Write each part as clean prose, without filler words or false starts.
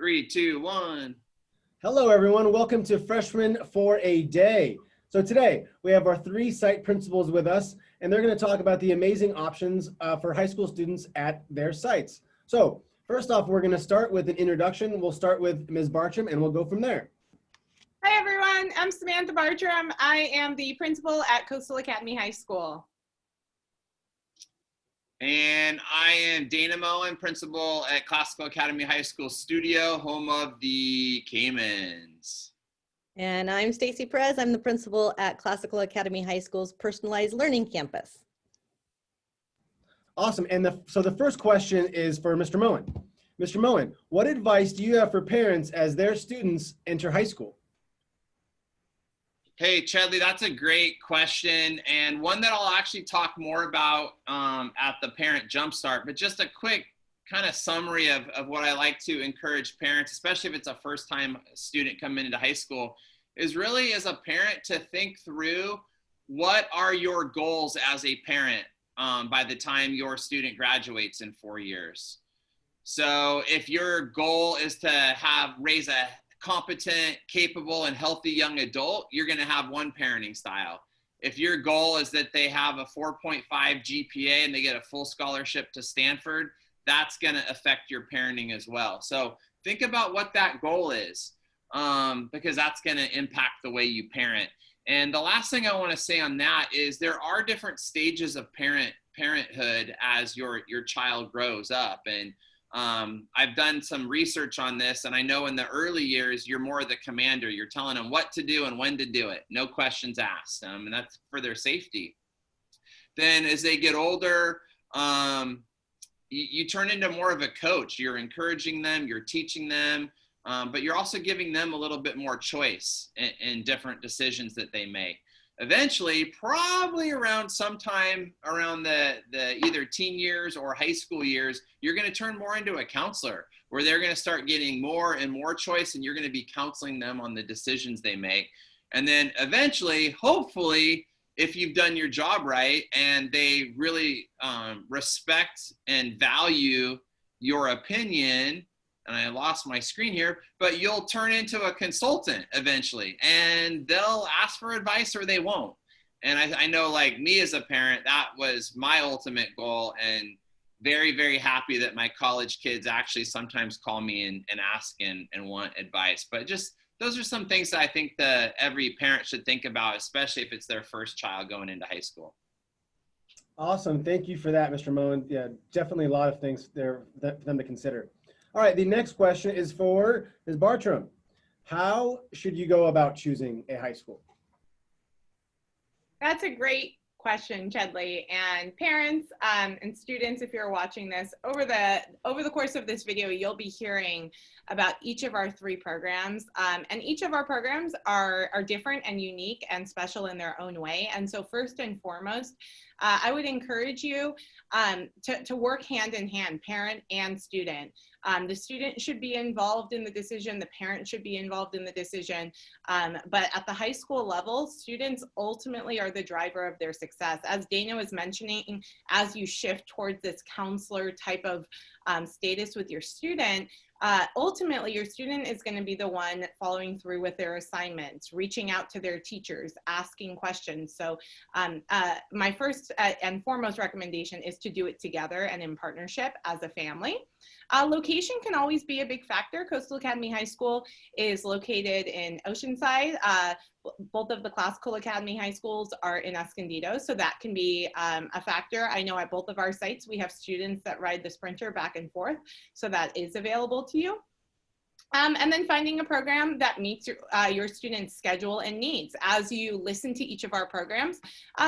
Three, two, one. Hello, everyone. Welcome to Freshmen for a Day. So today we have our three site principals with us, and they're going to talk about the amazing options for high school students at their sites. So first off, we're going to start with an introduction. We'll start with Ms. Bartram, and we'll go from there. Hi, everyone. I'm Samantha Bartram. I am the principal at Coastal Academy High School. And I am Dana Moen, principal at Classical Academy High School Studio, home of the Caymans. And I'm Stacy Perez. I'm the principal at Classical Academy High School's Personalized Learning Campus. Awesome. And so the first question is for Mr. Moen. Mr. Moen, what advice do you have for parents as their students enter high school? Hey, Chedley, that's a great question, and one that I'll actually talk more about at the Parent Jumpstart, but just a quick kind of summary of what I like to encourage parents, especially if it's a first-time student coming into high school, is really as a parent to think through what are your goals as a parent by the time your student graduates in 4 years. So if your goal is to raise a competent, capable, and healthy young adult, you're going to have one parenting style. If your goal is that they have a 4.5 GPA and they get a full scholarship to Stanford, that's going to affect your parenting as well. So think about what that goal is, because that's going to impact the way you parent. And the last thing I want to say on that is there are different stages of parenthood as your child grows up. And I've done some research on this, and I know in the early years, you're more the commander. You're telling them what to do and when to do it. No questions asked, and that's for their safety. Then as they get older, you turn into more of a coach. You're encouraging them, you're teaching them, but you're also giving them a little bit more choice in different decisions that they make. Eventually, probably around sometime around the either teen years or high school years, you're going to turn more into a counselor where they're going to start getting more and more choice, and you're going to be counseling them on the decisions they make. And then eventually, hopefully, if you've done your job right and they really respect and value your opinion, and I lost my screen here, but you'll turn into a consultant eventually, and they'll ask for advice or they won't. And I know, like me as a parent, that was my ultimate goal, and very, very happy that my college kids actually sometimes call me and ask and want advice. But just those are some things that I think that every parent should think about, especially if it's their first child going into high school. Awesome. Thank you for that, Mr. Moen. Yeah, definitely a lot of things there for them to consider. All right, the next question is for Ms. Bartram. How should you go about choosing a high school? That's a great question, Chedley. And parents and students, if you're watching this, over the course of this video, you'll be hearing about each of our three programs. And each of our programs are different and unique and special in their own way. And so first and foremost, I would encourage you to work hand in hand, parent and student. The student should be involved in the decision, the parent should be involved in the decision, but at the high school level, students ultimately are the driver of their success. As Dana was mentioning, as you shift towards this counselor type of status with your student, ultimately your student is going to be the one following through with their assignments, reaching out to their teachers, asking questions. So my first and foremost recommendation is to do it together and in partnership as a family. Location can always be a big factor. Coastal Academy High School is located in Oceanside. Both of the Classical Academy High Schools are in Escondido, so that can be a factor. I know at both of our sites we have students that ride the Sprinter back and forth, so that is available to you. And then finding a program that meets your student's schedule and needs. As you listen to each of our programs,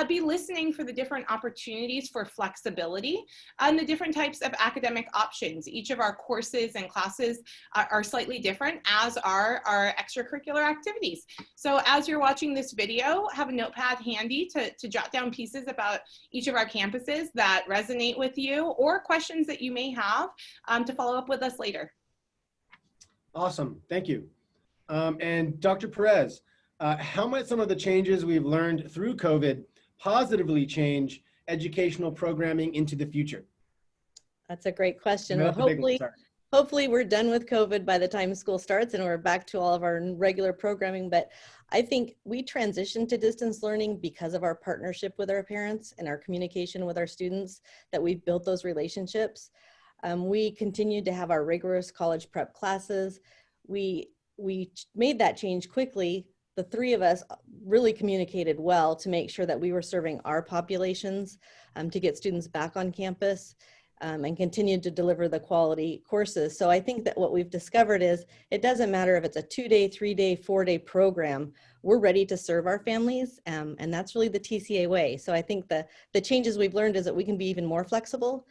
be listening for the different opportunities for flexibility and the different types of academic options. Each of our courses and classes are slightly different, as are our extracurricular activities. So as you're watching this video, have a notepad handy to jot down pieces about each of our campuses that resonate with you, or questions that you may have to follow up with us later. Awesome, thank you. And Dr. Perez, how might some of the changes we've learned through COVID positively change educational programming into the future? That's a great question. Well, hopefully, hopefully we're done with COVID by the time school starts and we're back to all of our regular programming. But I think we transitioned to distance learning because of our partnership with our parents and our communication with our students, that we've built those relationships. We continued to have our rigorous college prep classes. We made that change quickly. The three of us really communicated well to make sure that we were serving our populations, to get students back on campus, and continued to deliver the quality courses. So I think that what we've discovered is it doesn't matter if it's a 2-day, 3-day, 4-day program, we're ready to serve our families, and that's really the TCA way. So I think the changes we've learned is that we can be even more flexible,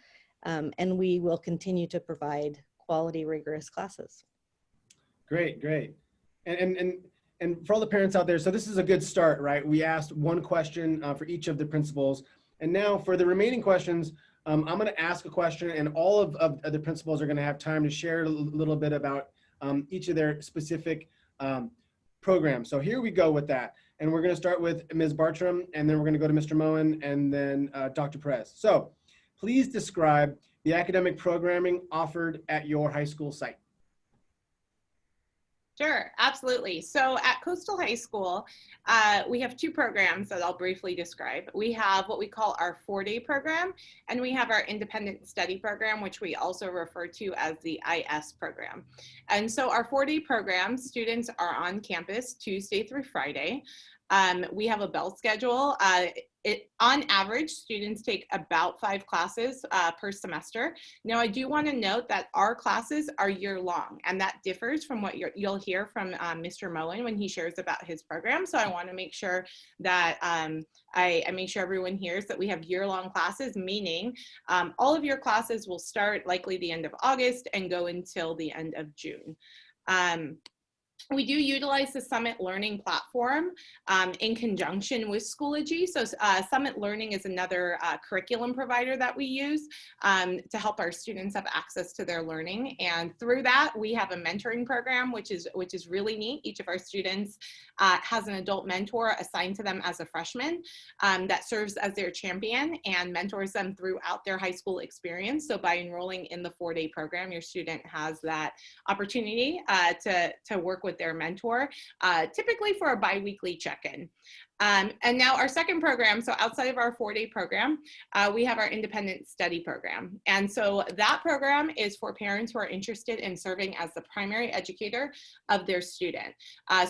and we will continue to provide quality, rigorous classes. Great, great. And for all the parents out there, so this is a good start, right? We asked one question for each of the principals. And now for the remaining questions, I'm going to ask a question, and all of the principals are going to have time to share a little bit about each of their specific programs. So here we go with that. And we're going to start with Ms. Bartram, and then we're going to go to Mr. Moen, and then Dr. Perez. So please describe the academic programming offered at your high school site. Sure, absolutely. So at Coastal High School, we have two programs that I'll briefly describe. We have what we call our 4-day program, and we have our independent study program, which we also refer to as the IS program. And so our 4-day program, students are on campus Tuesday through Friday. We have a bell schedule. On average, students take about 5 classes per semester. Now, I do want to note that our classes are year-long, and that differs from what you'll hear from Mr. Moen when he shares about his program. So I want to make sure that I make sure everyone hears that we have year-long classes, meaning all of your classes will start likely the end of August and go until the end of June. We do utilize the Summit Learning platform in conjunction with Schoology. So Summit Learning is another curriculum provider that we use to help our students have access to their learning. And through that, we have a mentoring program, which is really neat. Each of our students has an adult mentor assigned to them as a freshman that serves as their champion and mentors them throughout their high school experience. So by enrolling in the 4-day program, your student has that opportunity to work with their mentor, typically for a bi-weekly check-in. And now our second program, so outside of our 4-day program, we have our independent study program. And so that program is for parents who are interested in serving as the primary educator of their student.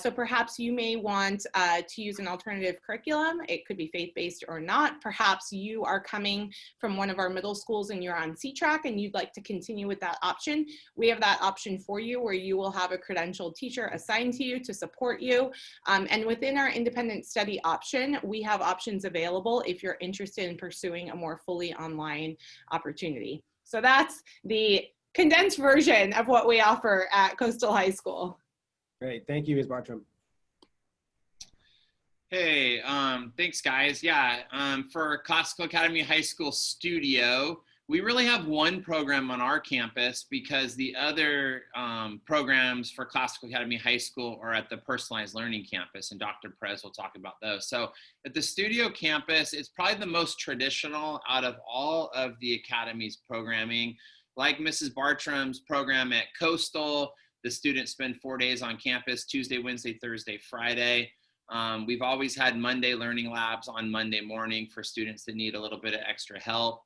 So perhaps you may want to use an alternative curriculum. It could be faith-based or not. Perhaps you are coming from one of our middle schools and you're on C-Track and you'd like to continue with that option. We have that option for you where you will have a credentialed teacher assigned to you to support you. And within our independent study option, we have options available if you're interested in pursuing a more fully online opportunity. So that's the condensed version of what we offer at Coastal High School. Great, thank you, Ms. Bartram. Hey, thanks guys. Yeah, for Classical Academy High School Studio, we really have one program on our campus because the other programs for Classical Academy High School are at the Personalized Learning campus, and Dr. Perez will talk about those. So at the Studio campus, it's probably the most traditional out of all of the Academy's programming. Like Mrs. Bartram's program at Coastal, the students spend 4 days on campus, Tuesday, Wednesday, Thursday, Friday. We've always had Monday learning labs on Monday morning for students that need a little bit of extra help.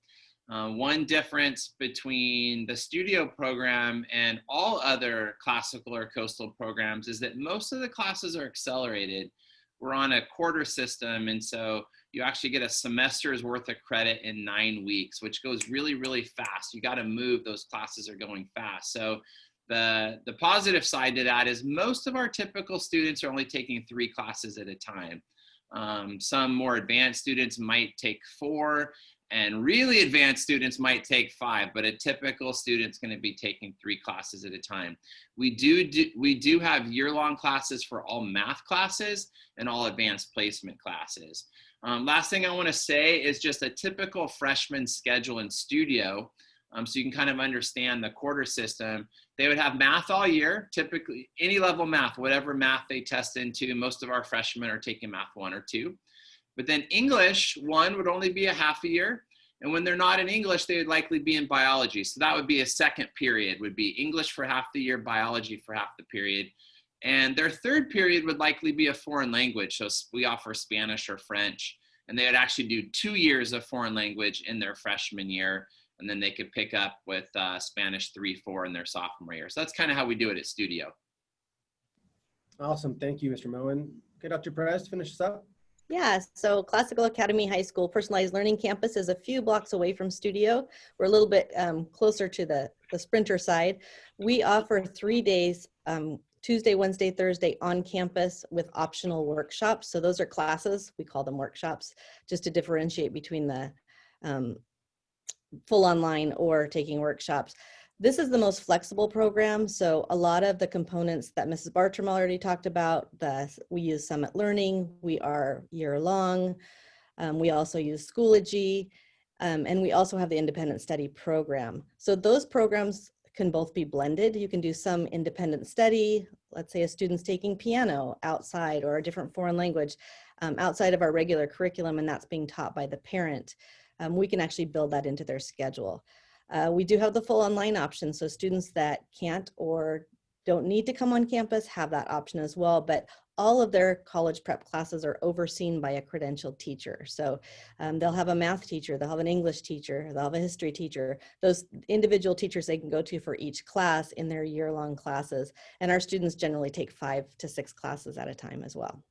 One difference between the Studio program and all other classical or coastal programs is that most of the classes are accelerated. We're on a quarter system, and so you actually get a semester's worth of credit in 9 weeks, which goes really, really fast. You got to move, those classes are going fast. So the positive side to that is most of our typical students are only taking 3 classes at a time. Some more advanced students might take 4, and really advanced students might take 5, but a typical student's going to be taking 3 classes at a time. We do have year-long classes for all math classes and all advanced placement classes. Last thing I want to say is just a typical freshman schedule in Studio, so you can kind of understand the quarter system. They would have math all year, typically any level math, whatever math they test into. Most of our freshmen are taking math 1 or 2. But then English 1 would only be a half a year, And when they're not in English, they would likely be in biology. So that would be a second period, would be English for half the year, biology for half the period. And their third period would likely be a foreign language. So we offer Spanish or French, and they would actually do 2 years of foreign language in their freshman year. And then they could pick up with Spanish 3, 4 in their sophomore year. So that's kind of how we do it at Studio. Awesome. Thank you, Mr. Moen. Okay, Dr. Perez, finish this up. Yeah, so Classical Academy High School Personalized Learning Campus is a few blocks away from Studio. We're a little bit closer to the Sprinter side. We offer 3 days, Tuesday, Wednesday, Thursday on campus with optional workshops. So those are classes, we call them workshops, just to differentiate between the full online or taking workshops. This is the most flexible program. So a lot of the components that Mrs. Bartram already talked about, we use Summit Learning, we are year long. We also use Schoology, and we also have the independent study program. So those programs can both be blended. You can do some independent study. Let's say a student's taking piano outside or a different foreign language outside of our regular curriculum, and that's being taught by the parent. We can actually build that into their schedule. We do have the full online option, so students that can't or don't need to come on campus have that option as well, but all of their college prep classes are overseen by a credentialed teacher. So they'll have a math teacher, they'll have an English teacher, they'll have a history teacher, those individual teachers they can go to for each class in their year-long classes. And our students generally take 5 to 6 classes at a time as well.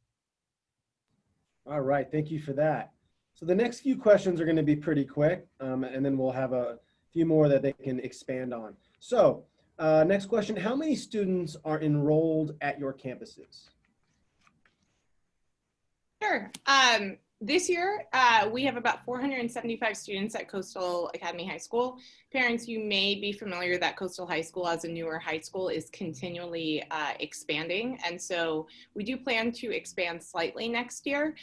All right, thank you for that. So the next few questions are going to be pretty quick, and then we'll have a few more that they can expand on. So next question, how many students are enrolled at your campuses? Sure. This year, we have about 475 students at Coastal Academy High School. Parents, you may be familiar that Coastal High School, as a newer high school, is continually expanding. And so we do plan to expand slightly next year.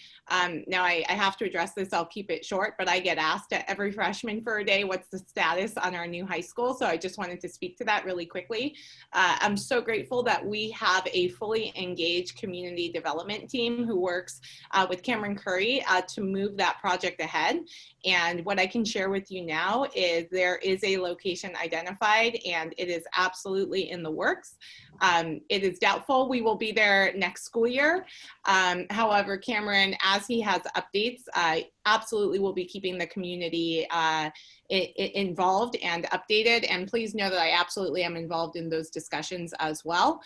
Now, I have to address this. I'll keep it short, but I get asked at every freshman for a day, what's the status on our new high school? So I just wanted to speak to that really quickly. I'm so grateful that we have a fully engaged community development team who works with Cameron Curry to move that project ahead. And what I can share with you now is there is a location identified and it is absolutely in the works. It is doubtful we will be there next school year. However, Cameron, as he has updates, absolutely will be keeping the community involved and updated. And please know that I absolutely am involved in those discussions as well.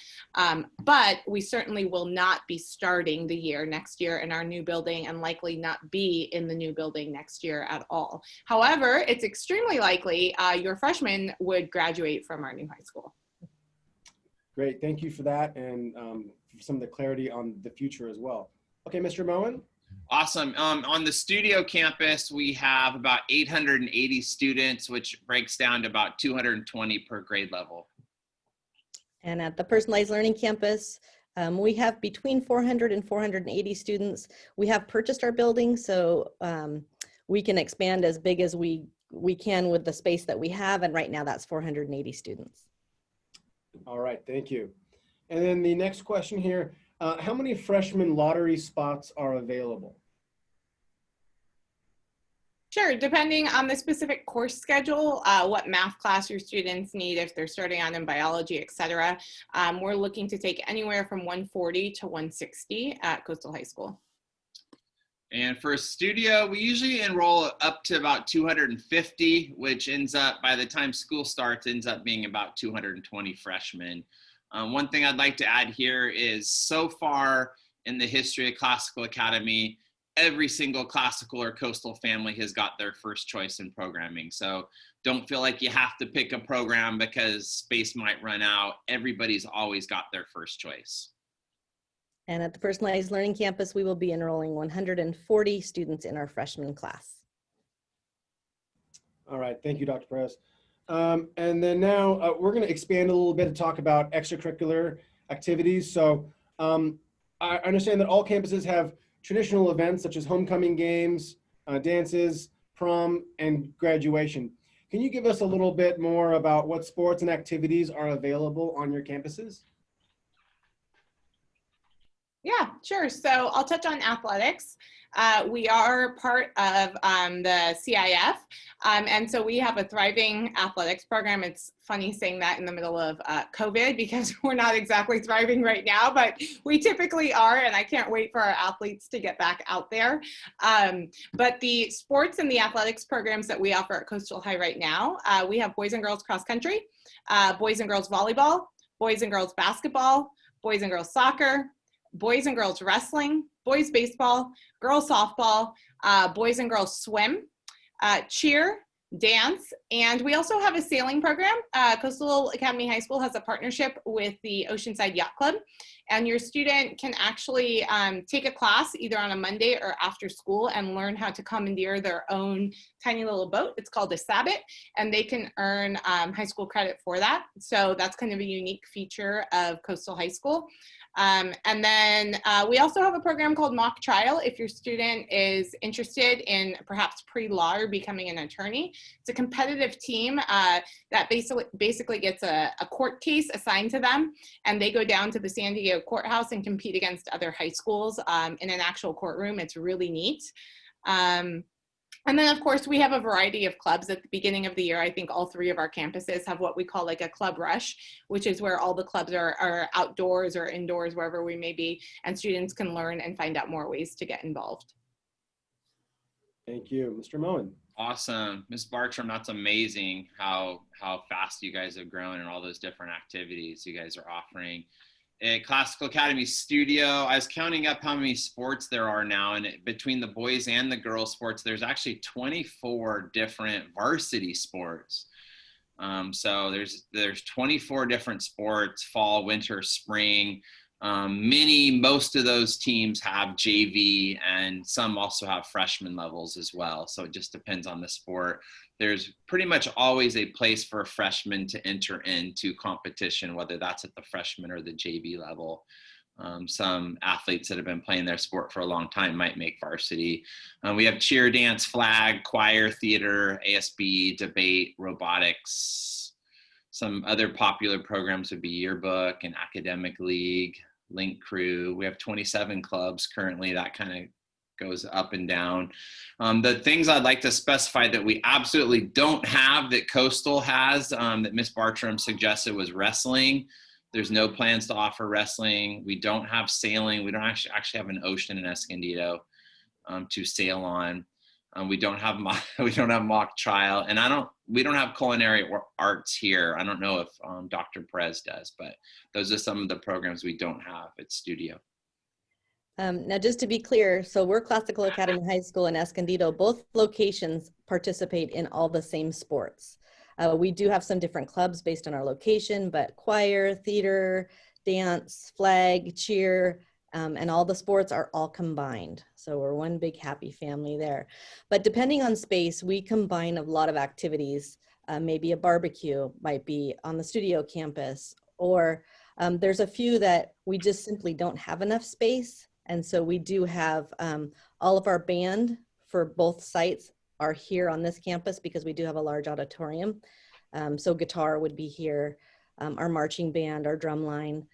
But we certainly will not be starting the year next year in our new building and likely not be in the new building next year at all. However, it's extremely likely your freshmen would graduate from our new high school. Great, thank you for that, and for some of the clarity on the future as well. Okay, Mr. Moen? Awesome. On the Studio campus, we have about 880 students, which breaks down to about 220 per grade level. And at the Personalized Learning Campus, we have between 400 and 480 students. We have purchased our building, so we can expand as big as we can with the space that we have, and right now that's 480 students. All right, thank you. And then the next question here, how many freshman lottery spots are available? Sure, depending on the specific course schedule, what math class your students need, if they're starting on in biology, et cetera. We're looking to take anywhere from 140 to 160 at Coastal High School. And for Studio, we usually enroll up to about 250, which ends up, by the time school starts, ends up being about 220 freshmen. One thing I'd like to add here is so far in the history of Classical Academy, every single classical or coastal family has got their first choice in programming. So don't feel like you have to pick a program because space might run out. Everybody's always got their first choice. And at the Personalized Learning Campus, we will be enrolling 140 students in our freshman class. All right, thank you, Dr. Perez. And then now we're going to expand a little bit to talk about extracurricular activities. So I understand that all campuses have traditional events such as homecoming games, dances, prom, and graduation. Can you give us a little bit more about what sports and activities are available on your campuses? Yeah, sure. So I'll touch on athletics. We are part of the CIF, and so we have a thriving athletics program. It's funny saying that in the middle of COVID because we're not exactly thriving right now, but we typically are, and I can't wait for our athletes to get back out there. But the sports and the athletics programs that we offer at Coastal High right now, we have boys and girls cross country, boys and girls volleyball, boys and girls basketball, boys and girls soccer, boys and girls wrestling, boys baseball, girls softball, boys and girls swim, cheer, dance, and we also have a sailing program. Coastal Academy High School has a partnership with the Oceanside Yacht Club, and your student can actually take a class either on a Monday or after school and learn how to commandeer their own tiny little boat. It's called a Sabot, and they can earn high school credit for that. So that's kind of a unique feature of Coastal High School. And then we also have a program called Mock Trial if your student is interested in perhaps pre-law or becoming an attorney. It's a competitive team that basically gets a court case assigned to them, and they go down to the San Diego courthouse and compete against other high schools in an actual courtroom. It's really neat. And then, of course, we have a variety of clubs. At the beginning of the year, I think all three of our campuses have what we call like a club rush, which is where all the clubs are outdoors or indoors, wherever we may be, and students can learn and find out more ways to get involved. Thank you. Mr. Moen. Awesome. Ms. Bartram, that's amazing how fast you guys have grown and all those different activities you guys are offering. At Classical Academy Studio, I was counting up how many sports there are now, and between the boys and the girls sports, there's actually 24 different varsity sports. So there's 24 different sports: fall, winter, spring. Most of those teams have JV, and some also have freshman levels as well. So it just depends on the sport. There's pretty much always a place for a freshman to enter into competition, whether that's at the freshman or the JV level. Some athletes that have been playing their sport for a long time might make varsity. We have cheer, dance, flag, choir, theater, ASB, debate, robotics. Some other popular programs would be yearbook and academic league, link crew. We have 27 clubs currently. That kind of goes up and down. The things I'd like to specify that we absolutely don't have that Coastal has, that Ms. Bartram suggested, was wrestling. There's no plans to offer wrestling. We don't have sailing. We don't actually have an ocean in Escondido to sail on. We don't have mock trial, and we don't have culinary arts here. I don't know if Dr. Perez does, but those are some of the programs we don't have at Studio. Now, just to be clear, so we're Classical Academy High School in Escondido. Both locations participate in all the same sports. We do have some different clubs based on our location, but choir, theater, dance, flag, cheer, and all the sports are all combined. So we're one big happy family there. But depending on space, we combine a lot of activities. Maybe a barbecue might be on the Studio campus, or there's a few that we just simply don't have enough space. And so we do have all of our band for both sites are here on this campus because we do have a large auditorium. So guitar would be here, our marching band, our drum line.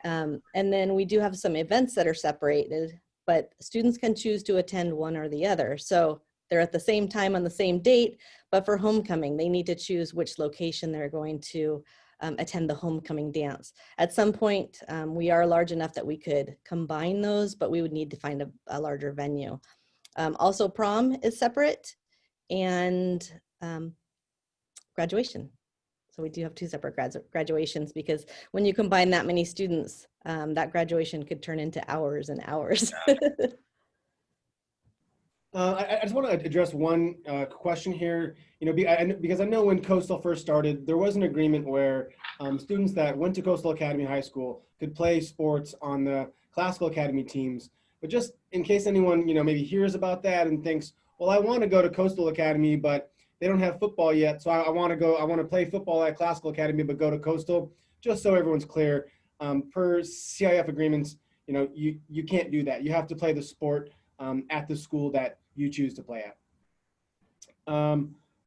And then we do have some events that are separated, but students can choose to attend one or the other. So they're at the same time on the same date, but for homecoming, they need to choose which location they're going to attend the homecoming dance. At some point, we are large enough that we could combine those, but we would need to find a larger venue. Also, prom is separate, and graduation. So we do have two separate graduations, because when you combine that many students, that graduation could turn into hours and hours. I just want to address one question here, because I know when Coastal first started, there was an agreement where students that went to Coastal Academy High School could play sports on the Classical Academy teams. But just in case anyone, maybe hears about that and thinks, well, I want to go to Coastal Academy, but they don't have football yet, so I want to play football at Classical Academy, but go to Coastal. Just so everyone's clear, per CIF agreements, you can't do that. You have to play the sport at the school that you choose to play at.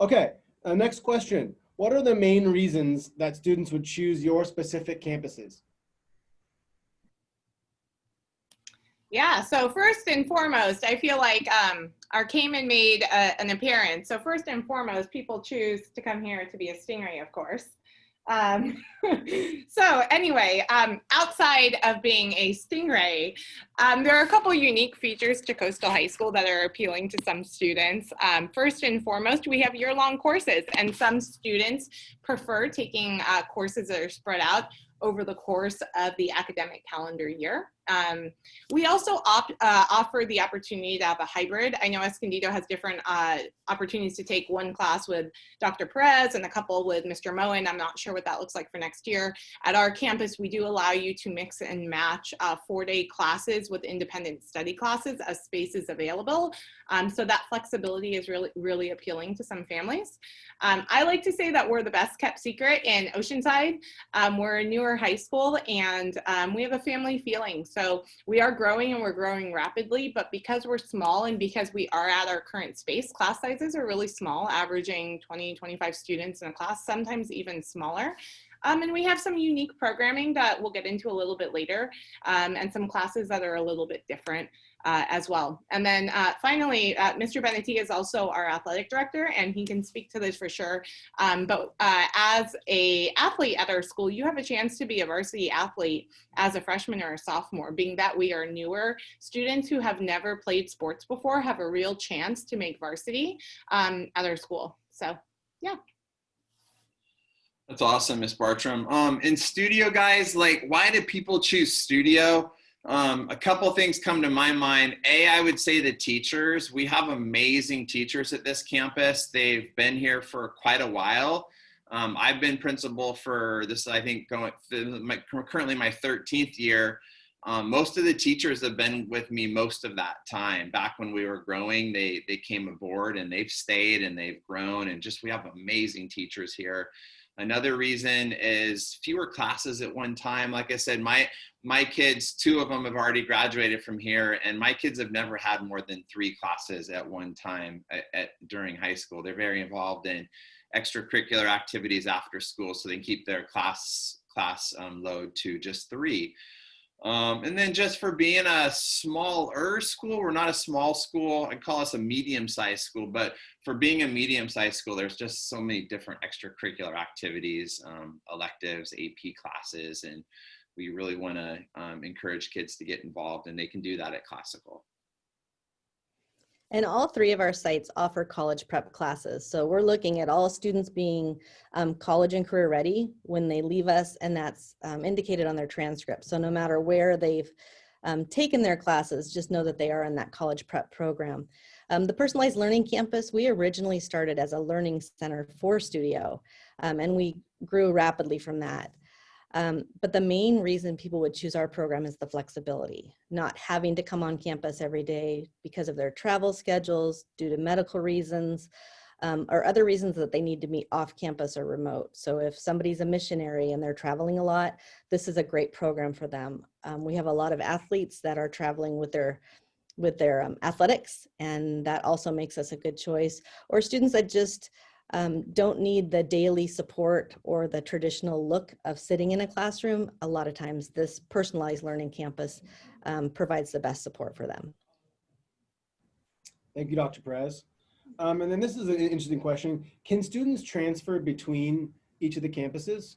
Okay, next question. What are the main reasons that students would choose your specific campuses? Yeah, so first and foremost, I feel like our Cayman made an appearance. So first and foremost, people choose to come here to be a stingray, of course. Um, so anyway, outside of being a stingray, there are a couple unique features to Coastal High School that are appealing to some students. First and foremost, we have year-long courses, and some students prefer taking courses that are spread out over the course of the academic calendar year. We also offer the opportunity to have a hybrid. I know Escondido has different opportunities to take one class with Dr. Perez and a couple with Mr. Moen. I'm not sure what that looks like for next year. At our campus, we do allow you to mix and match 4-day classes with independent study classes as space is available. So that flexibility is really appealing to some families. I like to say that we're the best kept secret in Oceanside. We're a newer high school, and we have a family feeling. So we are growing, and we're growing rapidly, but because we're small and because we are at our current space, class sizes are really small, averaging 20, 25 students in a class, sometimes even smaller. And we have some unique programming that we'll get into a little bit later, and some classes that are a little bit different as well. And then finally, Mr. Benetti is also our athletic director, and he can speak to this for sure. But as an athlete at our school, you have a chance to be a varsity athlete as a freshman or a sophomore. Being that we are newer, students who have never played sports before have a real chance to make varsity at our school. So, yeah. That's awesome, Miss Bartram. In studio, guys, like, why do people choose studio? A couple things come to my mind. I would say the teachers. We have amazing teachers at this campus. They've been here for quite a while. I've been principal for this, I think, currently my 13th year. Most of the teachers have been with me most of that time. Back when we were growing, they came aboard, and they've stayed and they've grown, and just we have amazing teachers here. Another reason is fewer classes at one time. Like I said, my kids, 2 of them have already graduated from here, and my kids have never had more than 3 classes at one time during high school. They're very involved in extracurricular activities after school, so they can keep their class load to just 3. And then just for being a smaller school, we're not a small school. I'd call us a medium-sized school, but for being a medium-sized school, there's just so many different extracurricular activities, electives, AP classes, and we really want to encourage kids to get involved, and they can do that at Classical. And all 3 of our sites offer college prep classes. So we're looking at all students being college and career ready when they leave us, and that's indicated on their transcript. So no matter where they've taken their classes, just know that they are in that college prep program. The Personalized Learning Campus, we originally started as a learning center for studio, and we grew rapidly from that. But the main reason people would choose our program is the flexibility, not having to come on campus every day because of their travel schedules, due to medical reasons, or other reasons that they need to meet off campus or remote. So if somebody's a missionary and they're traveling a lot, this is a great program for them. We have a lot of athletes that are traveling with their athletics, and that also makes us a good choice. Or students that just don't need the daily support or the traditional look of sitting in a classroom. A lot of times this Personalized Learning Campus provides the best support for them. Thank you, Dr. Perez. And then this is an interesting question. Can students transfer between each of the campuses?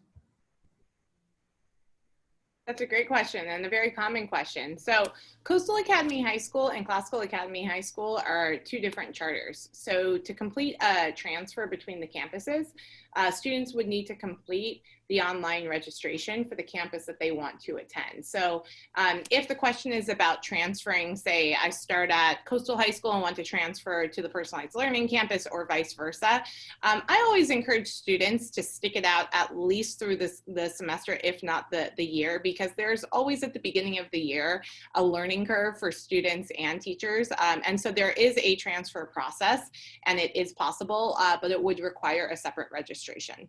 That's a great question, and a very common question. So Coastal Academy High School and Classical Academy High School are 2 different charters. So to complete a transfer between the campuses, students would need to complete the online registration for the campus that they want to attend. So if the question is about transferring, say I start at Coastal High School and want to transfer to the Personalized Learning Campus or vice versa, I always encourage students to stick it out at least through the semester, if not the year, because there's always at the beginning of the year a learning curve for students and teachers. And so there is a transfer process, and it is possible, but it would require a separate registration.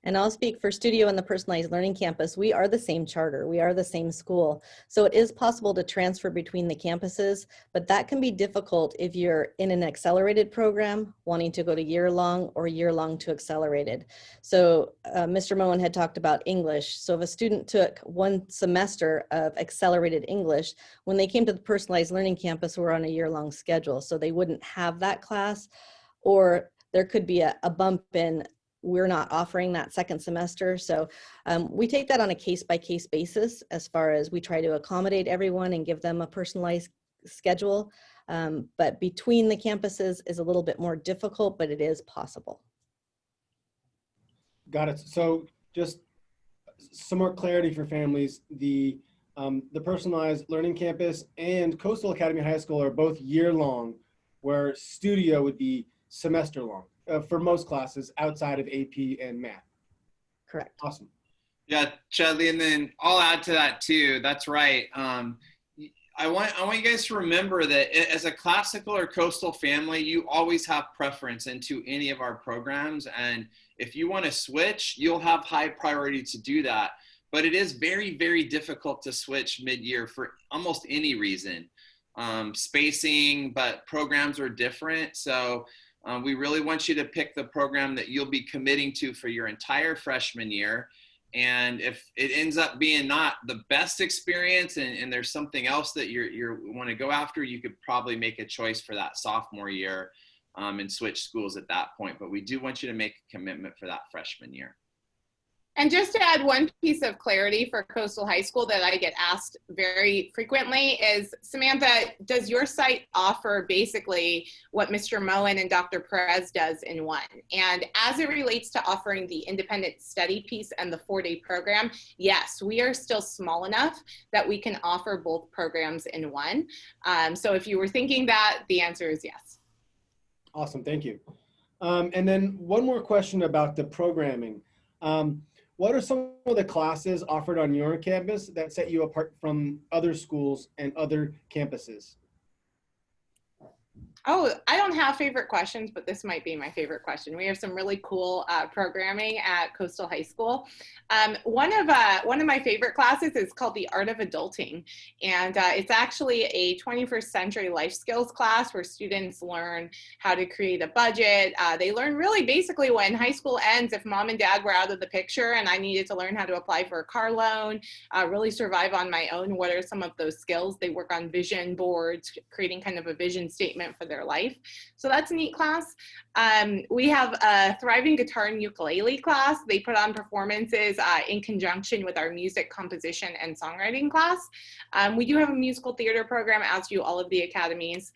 And I'll speak for Studio and the Personalized Learning Campus. We are the same charter. We are the same school. So it is possible to transfer between the campuses, but that can be difficult if you're in an accelerated program, wanting to go to year-long or year-long to accelerated. So Mr. Moen had talked about English. So if a student took one semester of accelerated English, when they came to the Personalized Learning Campus, we're on a year-long schedule. So they wouldn't have that class, or there could be a bump in we're not offering that second semester. So we take that on a case-by-case basis as far as we try to accommodate everyone and give them a personalized schedule. But between the campuses is a little bit more difficult, but it is possible. Got it. So just some more clarity for families. The Personalized Learning Campus and Coastal Academy High School are both year-long, where Studio would be semester-long. For most classes outside of AP and math. Correct. Awesome. Yeah, Chudley, and then I'll add to that too. That's right. I want you guys to remember that as a classical or coastal family, you always have preference into any of our programs. And if you want to switch, you'll have high priority to do that. But it is very, very difficult to switch mid-year for almost any reason. Spacing, but programs are different. So we really want you to pick the program that you'll be committing to for your entire freshman year. And if it ends up being not the best experience and there's something else that you want to go after, you could probably make a choice for that sophomore year and switch schools at that point. But we do want you to make a commitment for that freshman year. And just to add one piece of clarity for Coastal High School that I get asked very frequently is, Samantha, does your site offer basically what Mr. Moen and Dr. Perez does in one? And as it relates to offering the independent study piece and the 4-day program, yes, we are still small enough that we can offer both programs in one. So if you were thinking that, the answer is yes. Awesome, thank you. And then one more question about the programming. What are some of the classes offered on your campus that set you apart from other schools and other campuses? Oh, I don't have favorite questions, but this might be my favorite question. We have some really cool programming at Coastal High School. One of my favorite classes is called The Art of Adulting. And it's actually a 21st century life skills class where students learn how to create a budget. They learn really basically when high school ends, if mom and dad were out of the picture and I needed to learn how to apply for a car loan, really survive on my own, what are some of those skills? They work on vision boards, creating kind of a vision statement for their life. So that's a neat class. We have a Thriving Guitar and Ukulele class. They put on performances in conjunction with our music composition and songwriting class. We do have a musical theater program, as do all of the academies.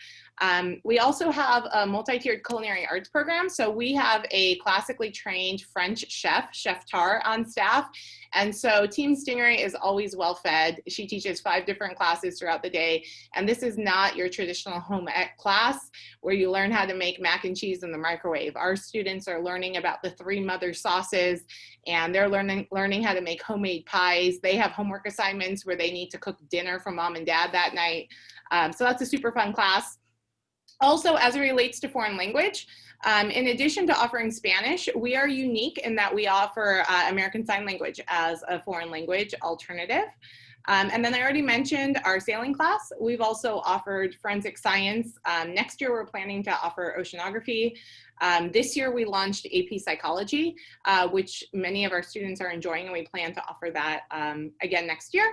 We also have a multi-tiered culinary arts program. So we have a classically trained French chef, Chef Tar, on staff. And so Team Stingray is always well fed. She teaches 5 different classes throughout the day. And this is not your traditional home ec class where you learn how to make mac and cheese in the microwave. Our students are learning about the 3 mother sauces, and they're learning how to make homemade pies. They have homework assignments where they need to cook dinner for mom and dad that night. So that's a super fun class. Also, as it relates to foreign language, in addition to offering Spanish, we are unique in that we offer American Sign Language as a foreign language alternative. And then I already mentioned our sailing class. We've also offered forensic science. Next year, we're planning to offer oceanography. This year, we launched AP Psychology, which many of our students are enjoying, and we plan to offer that again next year.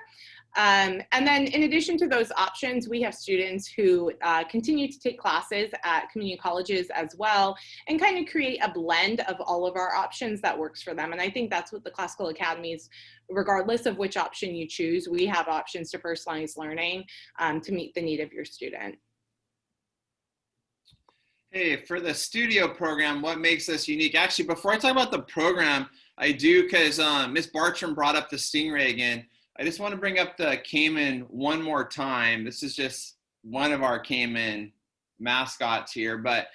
And then in addition to those options, we have students who continue to take classes at community colleges as well and kind of create a blend of all of our options that works for them. And I think that's what the classical academies, regardless of which option you choose, we have options to personalize learning to meet the need of your student. Hey, for the studio program, what makes us unique? Actually, before I talk about the program, I do, because Ms. Bartram brought up the Stingray again. I just want to bring up the Cayman one more time. This is just one of our Cayman mascots here. But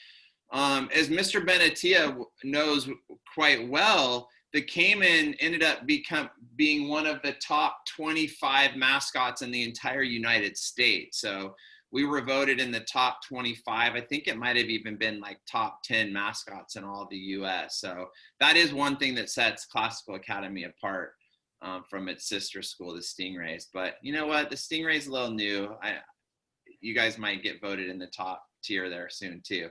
as Mr. Benatia knows quite well, the Cayman ended up being one of the top 25 mascots in the entire United States. So we were voted in the top 25. I think it might have even been like top 10 mascots in all the US. So that is one thing that sets Classical Academy apart from its sister school, the Stingrays. But you know what? The Stingrays a little new. You guys might get voted in the top tier there soon too.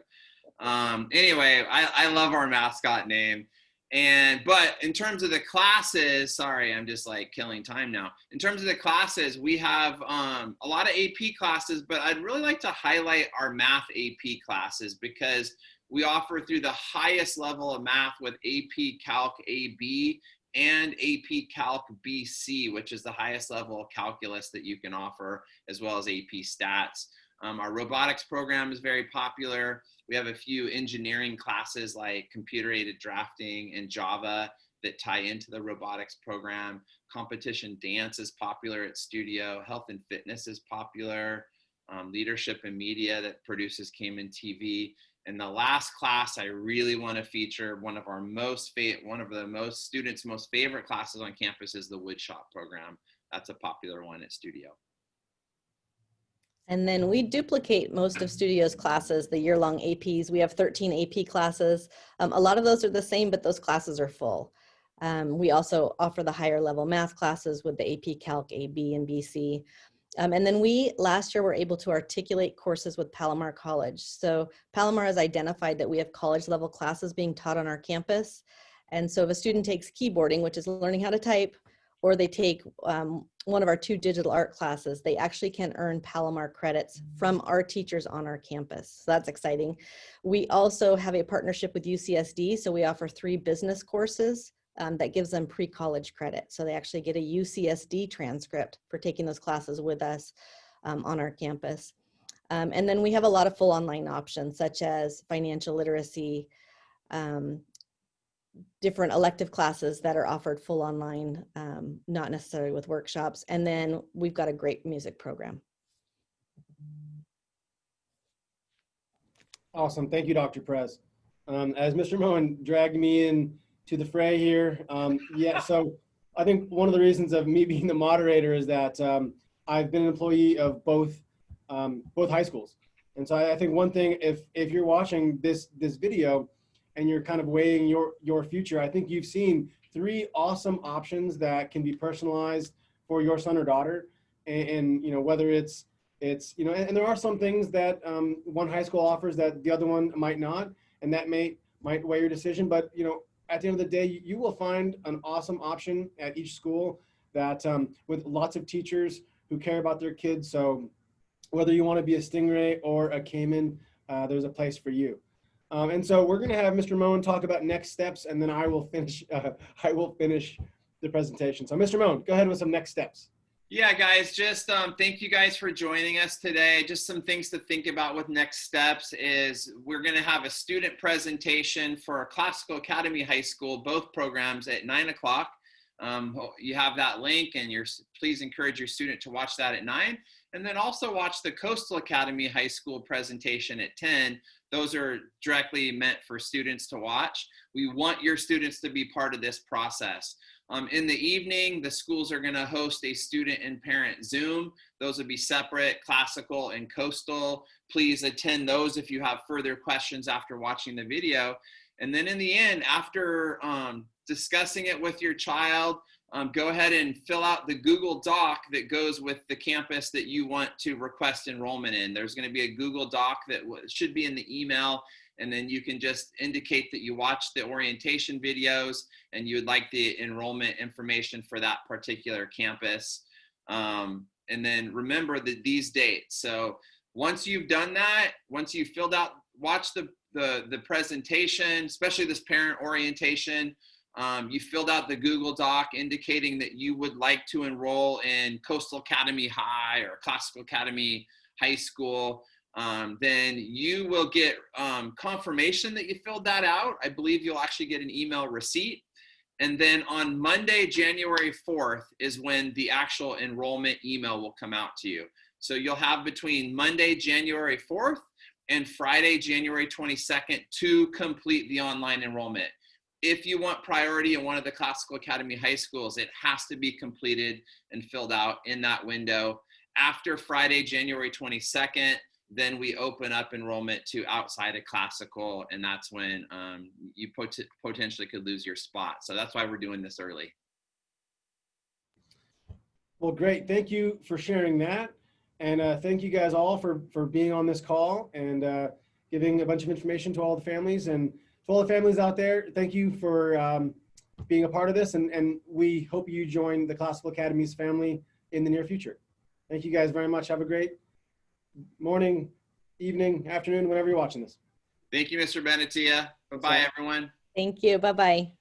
Anyway, I love our mascot name. But in terms of the classes, sorry, I'm just like killing time now. In terms of the classes, we have a lot of AP classes, but I'd really like to highlight our math AP classes because we offer through the highest level of math with AP Calc AB and AP Calc BC, which is the highest level of calculus that you can offer, as well as AP Stats. Our robotics program is very popular. We have a few engineering classes like computer-aided drafting and Java that tie into the robotics program. Competition dance is popular at Studio. Health and fitness is popular. Leadership and media that produces Cayman TV. And the last class I really want to feature, one of the most students' most favorite classes on campus is the woodshop program. That's a popular one at Studio. And then we duplicate most of Studio's classes, the year-long APs. We have 13 AP classes. A lot of those are the same, but those classes are full. We also offer the higher level math classes with the AP Calc AB and BC. And then we last year were able to articulate courses with Palomar College. So Palomar has identified that we have college level classes being taught on our campus. And so if a student takes keyboarding, which is learning how to type, or they take one of our 2 digital art classes, they actually can earn Palomar credits from our teachers on our campus. So that's exciting. We also have a partnership with UCSD. So we offer 3 business courses that gives them pre-college credit. So they actually get a UCSD transcript for taking those classes with us on our campus. And then we have a lot of full online options such as financial literacy, different elective classes that are offered full online, not necessarily with workshops. And then we've got a great music program. Awesome. Thank you, Dr. Perez. As Mr. Moen dragged me in to the fray here, yeah, so I think one of the reasons of me being the moderator is that I've been an employee of both high schools. And so I think one thing, if you're watching this video, and you're kind of weighing your future, I think you've seen 3 awesome options that can be personalized for your son or daughter. And you know, whether it's you know, and there are some things that one high school offers that the other one might not, and that might weigh your decision. But you know, at the end of the day, you will find an awesome option at each school that with lots of teachers who care about their kids. So whether you want to be a Stingray or a Cayman, there's a place for you. And so we're going to have Mr. Moen talk about next steps, and then I will finish the presentation. So Mr. Moen, go ahead with some next steps. Yeah, guys, just thank you guys for joining us today. Just some things to think about with next steps is we're going to have a student presentation for Classical Academy High School, both programs at 9 o'clock. You have that link, and please encourage your student to watch that at 9. And then also watch the Coastal Academy High School presentation at 10. Those are directly meant for students to watch. We want your students to be part of this process. In the evening, the schools are going to host a student and parent Zoom. Those would be separate, Classical and Coastal. Please attend those if you have further questions after watching the video. And then in the end, after discussing it with your child, go ahead and fill out the Google Doc that goes with the campus that you want to request enrollment in. There's going to be a Google Doc that should be in the email, and then you can just indicate that you watched the orientation videos and you would like the enrollment information for that particular campus. And then remember these dates. So once you've done that, once you've filled out, watch the presentation, especially this parent orientation, you filled out the Google Doc indicating that you would like to enroll in Coastal Academy High or Classical Academy High School, then you will get confirmation that you filled that out. I believe you'll actually get an email receipt. And then on Monday, January 4th is when the actual enrollment email will come out to you. So you'll have between Monday, January 4th and Friday, January 22nd to complete the online enrollment. If you want priority in one of the Classical Academy High Schools, it has to be completed and filled out in that window after Friday, January 22nd, then we open up enrollment to outside of classical, and that's when you potentially could lose your spot. So that's why we're doing this early. Well, great. Thank you for sharing that. And thank you guys all for being on this call and giving a bunch of information to all the families. And to all the families out there, thank you for being a part of this. And we hope you join the Classical Academy's family in the near future. Thank you guys very much. Have a great morning, evening, afternoon, whenever you're watching this. Thank you, Mr. Benatia. Bye-bye, everyone. Thank you. Bye-bye.